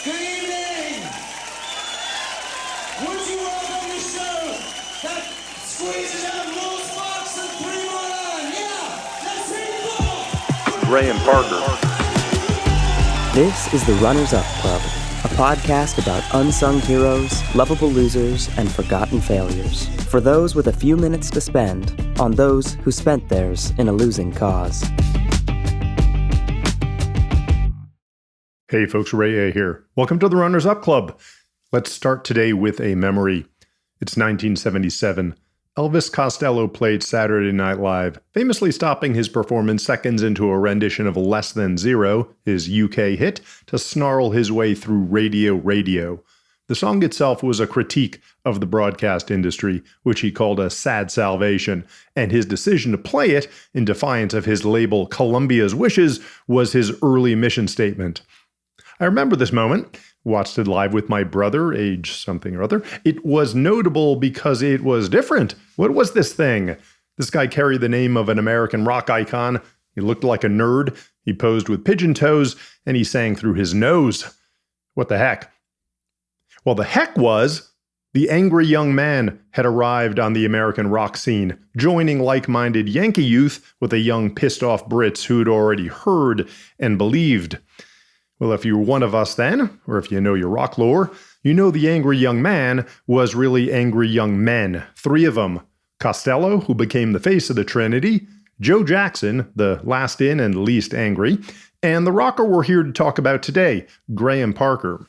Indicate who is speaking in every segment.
Speaker 1: Good evening. Would you welcome the show that squeezes out little sparks and 319? Yeah, let's hit it.
Speaker 2: Graham Parker.
Speaker 3: This is the Runners Up Club, a podcast about unsung heroes, lovable losers, and forgotten failures. For those with a few minutes to spend on those who spent theirs in a losing cause.
Speaker 2: Hey folks, Ray A here. Welcome to the Runners Up Club. Let's start today with a memory. It's 1977. Elvis Costello played Saturday Night Live, famously stopping his performance seconds into a rendition of Less Than Zero, his UK hit, to snarl his way through Radio. The song itself was a critique of the broadcast industry, which he called a sad salvation, and his decision to play it, in defiance of his label Columbia's wishes, was his early mission statement. I remember this moment, watched it live with my brother, age something or other. It was notable because it was different. What was this thing? This guy carried the name of an American rock icon. He looked like a nerd. He posed with pigeon toes, and he sang through his nose. What the heck? Well, the heck was the angry young man had arrived on the American rock scene, joining like-minded Yankee youth with the young pissed-off Brits who'd already heard and believed. Well, if you were one of us then, or if you know your rock lore, you know the angry young man was really angry young men. Three of them. Costello, who became the face of the Trinity, Joe Jackson, the last in and least angry, and the rocker we're here to talk about today, Graham Parker.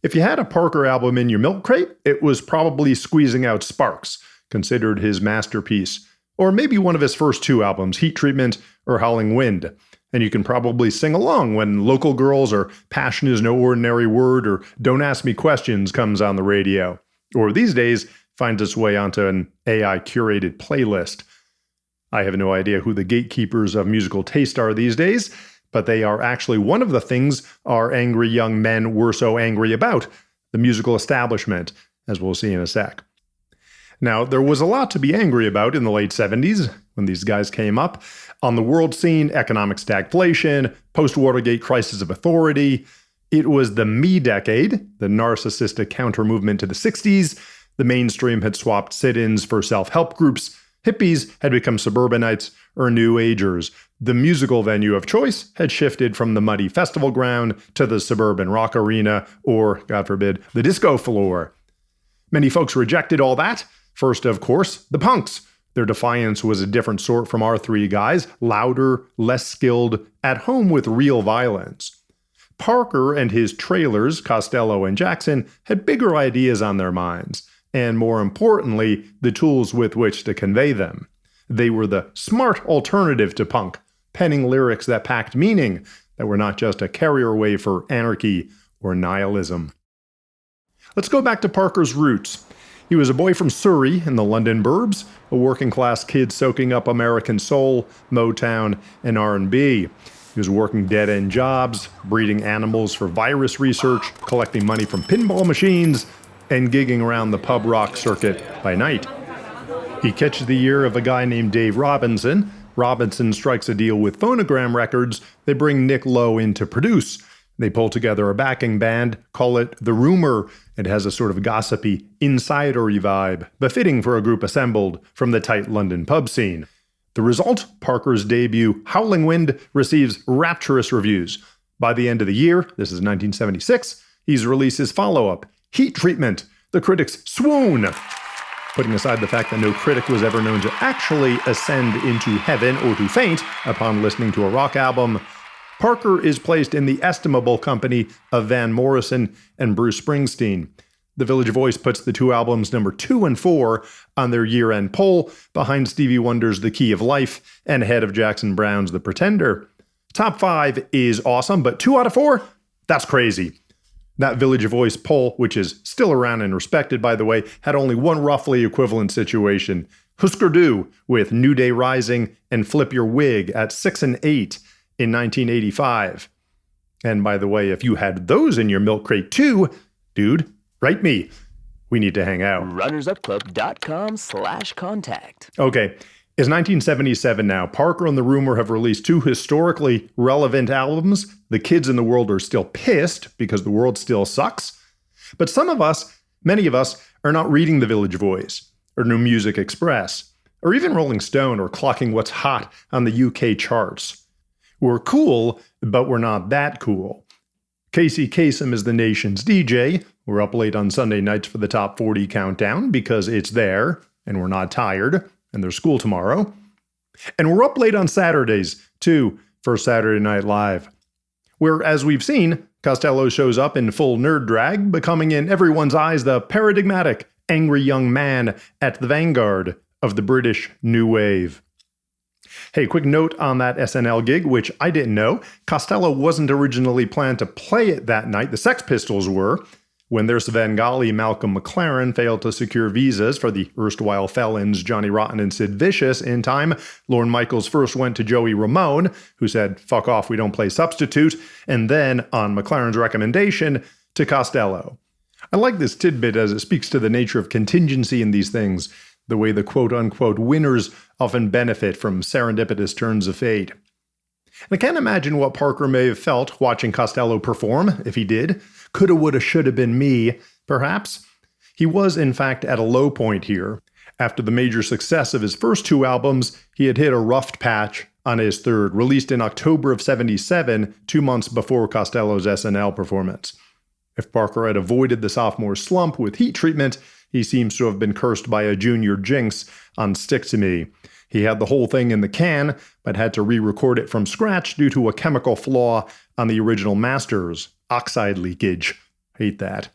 Speaker 2: If you had a Parker album in your milk crate, it was probably Squeezing Out Sparks, considered his masterpiece. Or maybe one of his first two albums, Heat Treatment or Howling Wind. And you can probably sing along when Local Girls or Passion is No Ordinary Word or Don't Ask Me Questions comes on the radio. Or these days, finds its way onto an AI-curated playlist. I have no idea who the gatekeepers of musical taste are these days, but they are actually one of the things our angry young men were so angry about, the musical establishment, as we'll see in a sec. Now, there was a lot to be angry about in the late 70s, when these guys came up. On the world scene, economic stagflation, post-Watergate crisis of authority. It was the me decade, the narcissistic counter-movement to the 60s. The mainstream had swapped sit-ins for self-help groups. Hippies had become suburbanites or New Agers. The musical venue of choice had shifted from the muddy festival ground to the suburban rock arena or, God forbid, the disco floor. Many folks rejected all that. First, of course, the punks. Their defiance was a different sort from our three guys, louder, less skilled, at home with real violence. Parker and his trailers, Costello and Jackson, had bigger ideas on their minds, and more importantly, the tools with which to convey them. They were the smart alternative to punk, penning lyrics that packed meaning, that were not just a carrier wave for anarchy or nihilism. Let's go back to Parker's roots. He was a boy from Surrey in the London burbs, a working-class kid soaking up American soul, Motown, and R&B. He was working dead-end jobs, breeding animals for virus research, collecting money from pinball machines, and gigging around the pub rock circuit by night. He catches the ear of a guy named Dave Robinson. Robinson strikes a deal with Phonogram Records. They bring Nick Lowe in to produce. They pull together a backing band, call it The Rumor. It has a sort of gossipy, insidery vibe, befitting for a group assembled from the tight London pub scene. The result, Parker's debut, Howling Wind, receives rapturous reviews. By the end of the year, this is 1976, he's released his follow-up, Heat Treatment. The critics swoon. Putting aside the fact that no critic was ever known to actually ascend into heaven or to faint upon listening to a rock album, Parker is placed in the estimable company of Van Morrison and Bruce Springsteen. The Village Voice puts the two albums number 2 and 4 on their year-end poll, behind Stevie Wonder's The Key of Life and ahead of Jackson Browne's The Pretender. Top 5 is awesome, but 2 out of 4? That's crazy. That Village Voice poll, which is still around and respected, by the way, had only one roughly equivalent situation. Husker Du with New Day Rising and Flip Your Wig at 6 and 8. In 1985. And by the way, if you had those in your milk crate too, dude, write me. We need to hang out.
Speaker 3: RunnersUpClub.com/contact.
Speaker 2: Okay, It's 1977 now. Parker and the Rumor have released 2 historically relevant albums. The kids in the world are still pissed because the world still sucks. But some of us, many of us, are not reading The Village Voice, or New Music Express, or even Rolling Stone, or clocking what's hot on the UK charts. We're cool, but we're not that cool. Casey Kasem is the nation's DJ. We're up late on Sunday nights for the Top 40 countdown because it's there, and we're not tired, and there's school tomorrow. And we're up late on Saturdays, too, for Saturday Night Live, where, as we've seen, Costello shows up in full nerd drag, becoming in everyone's eyes the paradigmatic, angry young man at the vanguard of the British New Wave. Hey, quick note on that SNL gig, which I didn't know. Costello wasn't originally planned to play it that night. The Sex Pistols were, when their Svengali Malcolm McLaren failed to secure visas for the erstwhile felons Johnny Rotten and Sid Vicious in time. Lorne Michaels first went to Joey Ramone, who said, "Fuck off, we don't play substitute," and then, on McLaren's recommendation, to Costello. I like this tidbit as it speaks to the nature of contingency in these things, the way the quote-unquote winners often benefit from serendipitous turns of fate. And I can't imagine what Parker may have felt watching Costello perform, if he did. Coulda, woulda, shoulda been me, perhaps. He was, in fact, at a low point here. After the major success of his first 2 albums, he had hit a rough patch on his third, released in October of '77, 2 months before Costello's SNL performance. If Parker had avoided the sophomore slump with heat treatment, he seems to have been cursed by a junior jinx on Stick to Me. He had the whole thing in the can, but had to re-record it from scratch due to a chemical flaw on the original masters. Oxide leakage. Hate that.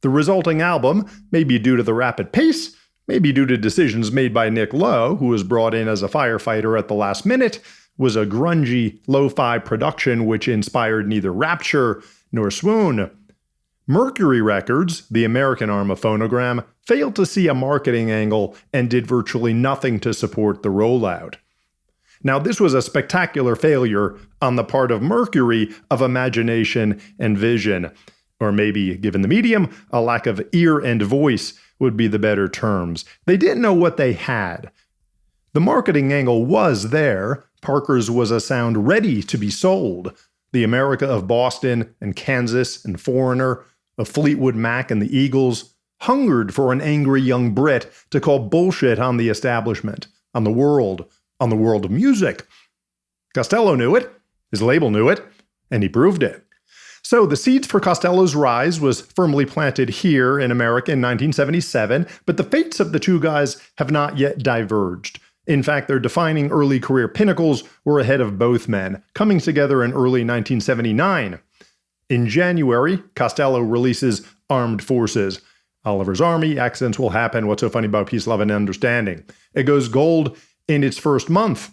Speaker 2: The resulting album, maybe due to the rapid pace, maybe due to decisions made by Nick Lowe, who was brought in as a firefighter at the last minute, was a grungy, lo-fi production which inspired neither rapture nor swoon. Mercury Records, the American arm of Phonogram, failed to see a marketing angle and did virtually nothing to support the rollout. Now, this was a spectacular failure on the part of Mercury of imagination and vision, or maybe, given the medium, a lack of ear and voice would be the better terms. They didn't know what they had. The marketing angle was there. Parker's was a sound ready to be sold. The America of Boston and Kansas and Foreigner, of Fleetwood Mac and the Eagles, hungered for an angry young Brit to call bullshit on the establishment, on the world of music. Costello knew it, his label knew it, and he proved it. So the seeds for Costello's rise was firmly planted here in America in 1977, but the fates of the 2 guys have not yet diverged. In fact, their defining early career pinnacles were ahead of both men, coming together in early 1979. In January, Costello releases Armed Forces. Oliver's Army, Accidents Will Happen, What's So Funny About Peace, Love, and Understanding. It goes gold in its first month.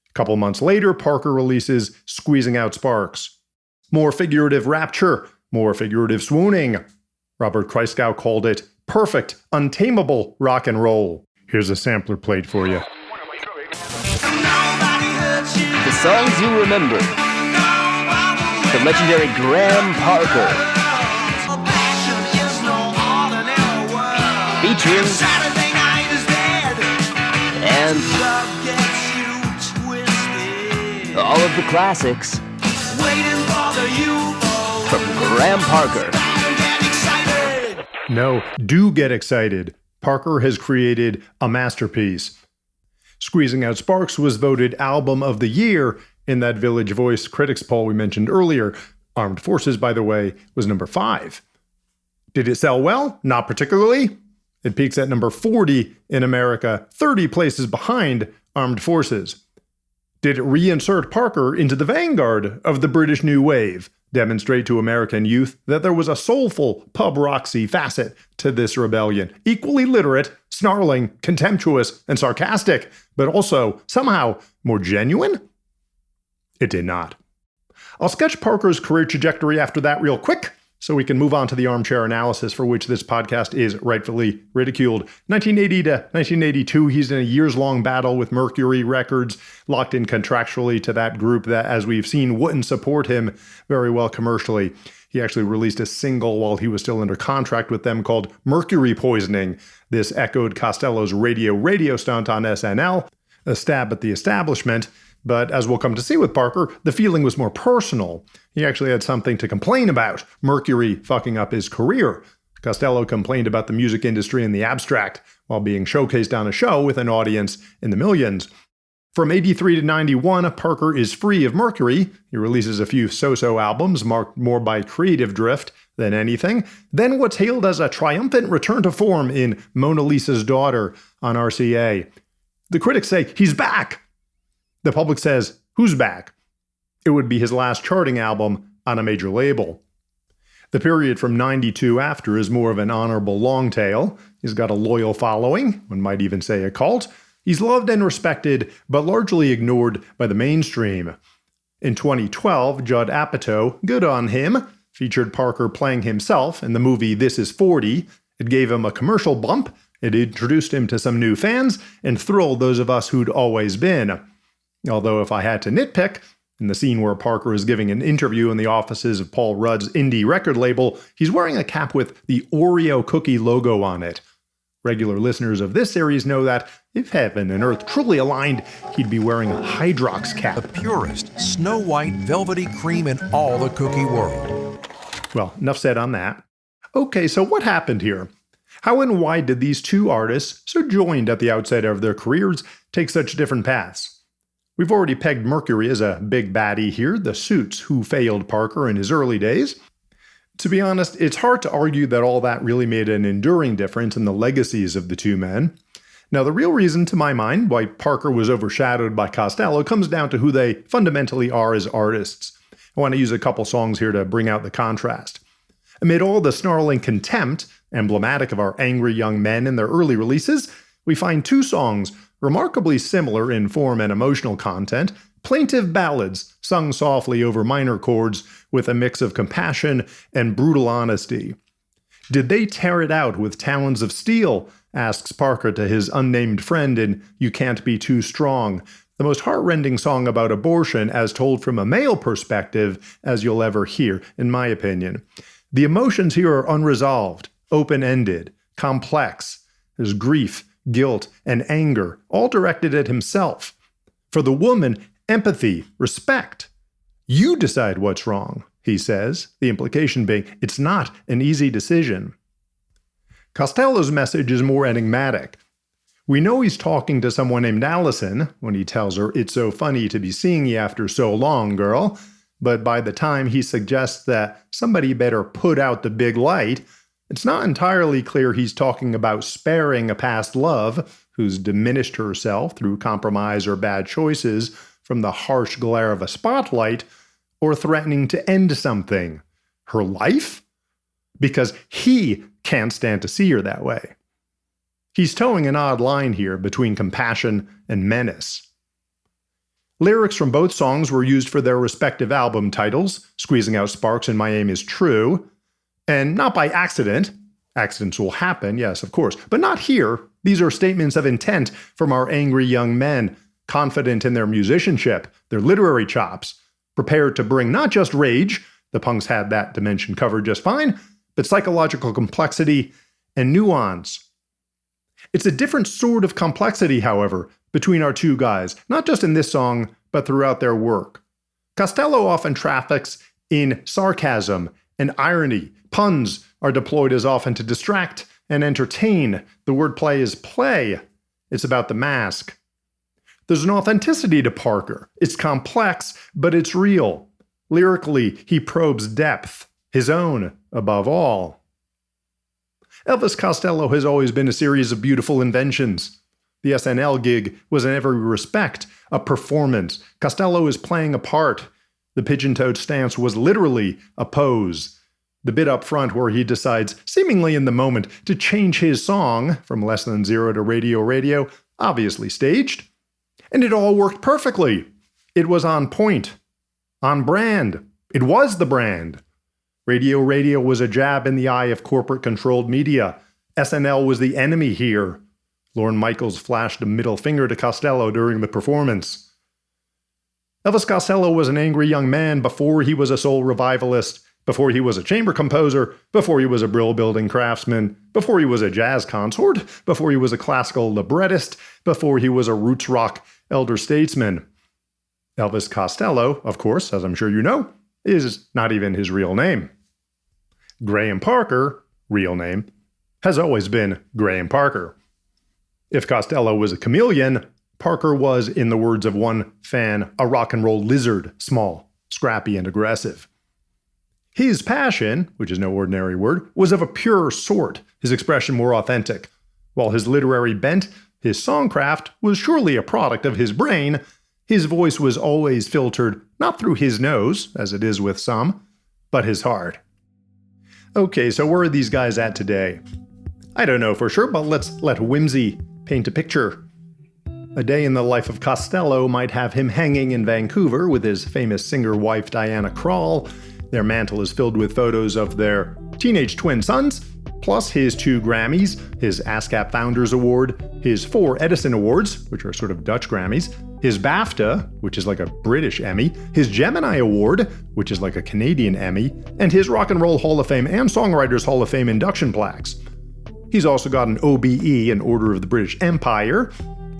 Speaker 2: A couple months later, Parker releases Squeezing Out Sparks. More figurative rapture, more figurative swooning. Robert Christgau called it perfect, untamable rock and roll. Here's a sampler played for you.
Speaker 3: The songs you remember. The legendary Graham Parker. Featuring and all of the classics from Graham Parker.
Speaker 2: No, do get excited. Parker has created a masterpiece. Squeezing Out Sparks was voted Album of the Year in that Village Voice critics poll we mentioned earlier. Armed Forces, by the way, was number 5. Did it sell well? Not particularly. It peaks at number 40 in America, 30 places behind Armed Forces. Did it reinsert Parker into the vanguard of the British New Wave, demonstrate to American youth that there was a soulful pub roxy facet to this rebellion, equally literate, snarling, contemptuous, and sarcastic, but also somehow more genuine? It did not. I'll sketch Parker's career trajectory after that real quick. so we can move on to the armchair analysis for which this podcast is rightfully ridiculed. 1980 to 1982, he's in a years-long battle with Mercury Records, locked in contractually to that group that, as we've seen, wouldn't support him very well commercially. He actually released a single while he was still under contract with them called Mercury Poisoning. This echoed Costello's radio stunt on SNL, a stab at the establishment. But as we'll come to see with Parker, the feeling was more personal. He actually had something to complain about, Mercury fucking up his career. Costello complained about the music industry in the abstract, while being showcased on a show with an audience in the millions. From 83 to 91, Parker is free of Mercury. He releases a few so-so albums marked more by creative drift than anything. Then what's hailed as a triumphant return to form in Mona Lisa's Daughter on RCA. The critics say, he's back! The public says, who's back? It would be his last charting album on a major label. The period from 92 after is more of an honorable long tale. He's got a loyal following, one might even say a cult. He's loved and respected, but largely ignored by the mainstream. In 2012, Judd Apatow, good on him, featured Parker playing himself in the movie This Is 40. It gave him a commercial bump, it introduced him to some new fans, and thrilled those of us who'd always been. Although if I had to nitpick, in the scene where Parker is giving an interview in the offices of Paul Rudd's indie record label, he's wearing a cap with the Oreo cookie logo on it. Regular listeners of this series know that if heaven and earth truly aligned, he'd be wearing a Hydrox cap.
Speaker 4: The purest, snow-white, velvety cream in all the cookie world.
Speaker 2: Well, enough said on that. Okay, so what happened here? How and why did these two artists, so joined at the outset of their careers, take such different paths? We've already pegged Mercury as a big baddie here, the Suits, who failed Parker in his early days. To be honest, it's hard to argue that all that really made an enduring difference in the legacies of the two men. Now, the real reason, to my mind, why Parker was overshadowed by Costello comes down to who they fundamentally are as artists. I want to use a couple songs here to bring out the contrast. Amid all the snarling contempt, emblematic of our angry young men in their early releases, we find two songs remarkably similar in form and emotional content, plaintive ballads sung softly over minor chords with a mix of compassion and brutal honesty. Did they tear it out with talons of steel? Asks Parker to his unnamed friend in You Can't Be Too Strong, the most heartrending song about abortion as told from a male perspective as you'll ever hear, in my opinion. The emotions here are unresolved, open-ended, complex. There's grief, guilt, and anger, all directed at himself. For the woman, empathy, respect. You decide what's wrong, he says, the implication being it's not an easy decision. Costello's message is more enigmatic. We know he's talking to someone named Allison when he tells her, "It's so funny to be seeing you after so long, girl," but by the time he suggests that somebody better put out the big light, it's not entirely clear he's talking about sparing a past love who's diminished herself through compromise or bad choices from the harsh glare of a spotlight, or threatening to end something. Her life? Because he can't stand to see her that way. He's towing an odd line here between compassion and menace. Lyrics from both songs were used for their respective album titles, Squeezing Out Sparks and My Aim Is True, and not by accident. Accidents will happen, yes, of course, but not here. These are statements of intent from our angry young men, confident in their musicianship, their literary chops, prepared to bring not just rage, the punks had that dimension covered just fine, but psychological complexity and nuance. It's a different sort of complexity, however, between our two guys, not just in this song, but throughout their work. Costello often traffics in sarcasm and irony. Puns are deployed as often to distract and entertain. The wordplay is play. It's about the mask. There's an authenticity to Parker. It's complex, but it's real. Lyrically, he probes depth, his own above all. Elvis Costello has always been a series of beautiful inventions. The SNL gig was in every respect a performance. Costello is playing a part. The pigeon-toed stance was literally a pose. The bit up front where he decides, seemingly in the moment, to change his song from Less Than Zero to Radio, obviously staged. And it all worked perfectly. It was on point. On brand. It was the brand. Radio was a jab in the eye of corporate-controlled media. SNL was the enemy here. Lorne Michaels flashed a middle finger to Costello during the performance. Elvis Costello was an angry young man before he was a soul revivalist, before he was a chamber composer, before he was a brill-building craftsman, before he was a jazz consort, before he was a classical librettist, before he was a roots rock elder statesman. Elvis Costello, of course, as I'm sure you know, is not even his real name. Graham Parker, real name, has always been Graham Parker. If Costello was a chameleon, Parker was, in the words of one fan, a rock and roll lizard, small, scrappy, and aggressive. His passion, which is no ordinary word, was of a purer sort, his expression more authentic. While his literary bent, his songcraft, was surely a product of his brain, his voice was always filtered not through his nose, as it is with some, but his heart. Okay, so where are these guys at today? I don't know for sure, but let's let whimsy paint a picture. A day in the life of Costello might have him hanging in Vancouver with his famous singer wife Diana Krall. Their mantle is filled with photos of their teenage twin sons, plus his 2 Grammys, his ASCAP Founders Award, his 4 Edison Awards, which are sort of Dutch Grammys, his BAFTA, which is like a British Emmy, his Gemini Award, which is like a Canadian Emmy, and his Rock and Roll Hall of Fame and Songwriters Hall of Fame induction plaques. He's also got an OBE, an Order of the British Empire.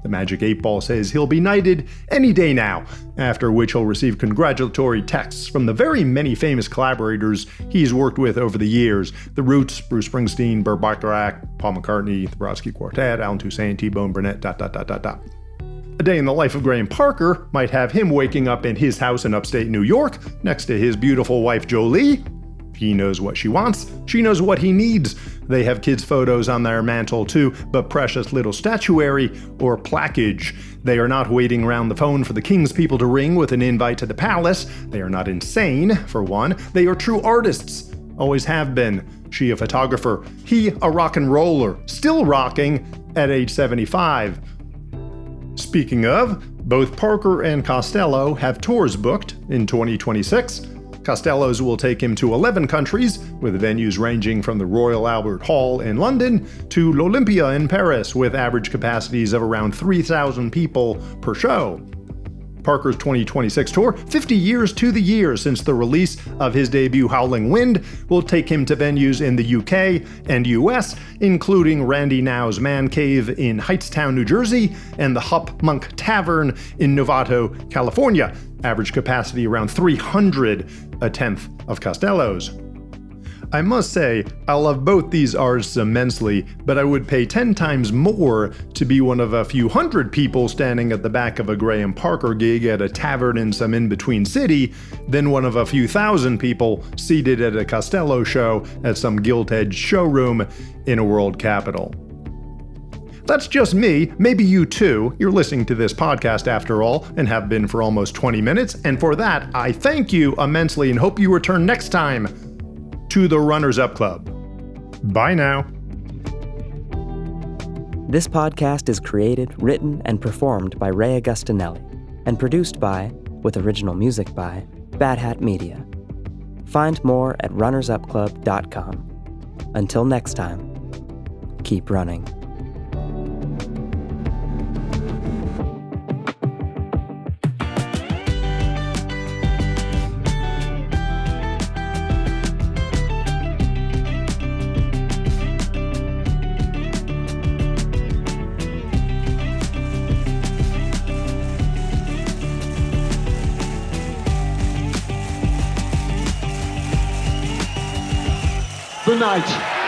Speaker 2: The Magic 8 Ball says he'll be knighted any day now, after which he'll receive congratulatory texts from the very many famous collaborators he's worked with over the years. The Roots, Bruce Springsteen, Burt Bacharach, Paul McCartney, the Brodsky Quartet, Alan Toussaint, T-Bone Burnett, ... A day in the life of Graham Parker might have him waking up in his house in upstate New York, next to his beautiful wife Jolie. He knows what she wants, she knows what he needs. They have kids' photos on their mantle too, but precious little statuary or plaquage. They are not waiting around the phone for the king's people to ring with an invite to the palace. They are not insane, for one. They are true artists. Always have been. She a photographer, he a rock and roller, still rocking at age 75. Speaking of, both Parker and Costello have tours booked in 2026. Costello's will take him to 11 countries, with venues ranging from the Royal Albert Hall in London to l'Olympia in Paris, with average capacities of around 3,000 people per show. Parker's 2026 tour, 50 years to the year since the release of his debut Howling Wind, will take him to venues in the UK and US, including Randy Now's Man Cave in Hightstown, New Jersey, and the Hop Monk Tavern in Novato, California. Average capacity around 300, a tenth of Costello's. I must say, I love both these artists immensely, but I would pay 10 times more to be one of a few hundred people standing at the back of a Graham Parker gig at a tavern in some in-between city than one of a few thousand people seated at a Costello show at some gilt-edged showroom in a world capital. That's just me, maybe you too. You're listening to this podcast after all, and have been for almost 20 minutes, and for that, I thank you immensely and hope you return next time to the Runners Up Club. Bye now.
Speaker 3: This podcast is created, written, and performed by Ray Agustinelli, and produced by, with original music by, Bad Hat Media. Find more at runnersupclub.com. Until next time, keep running.
Speaker 1: Good night.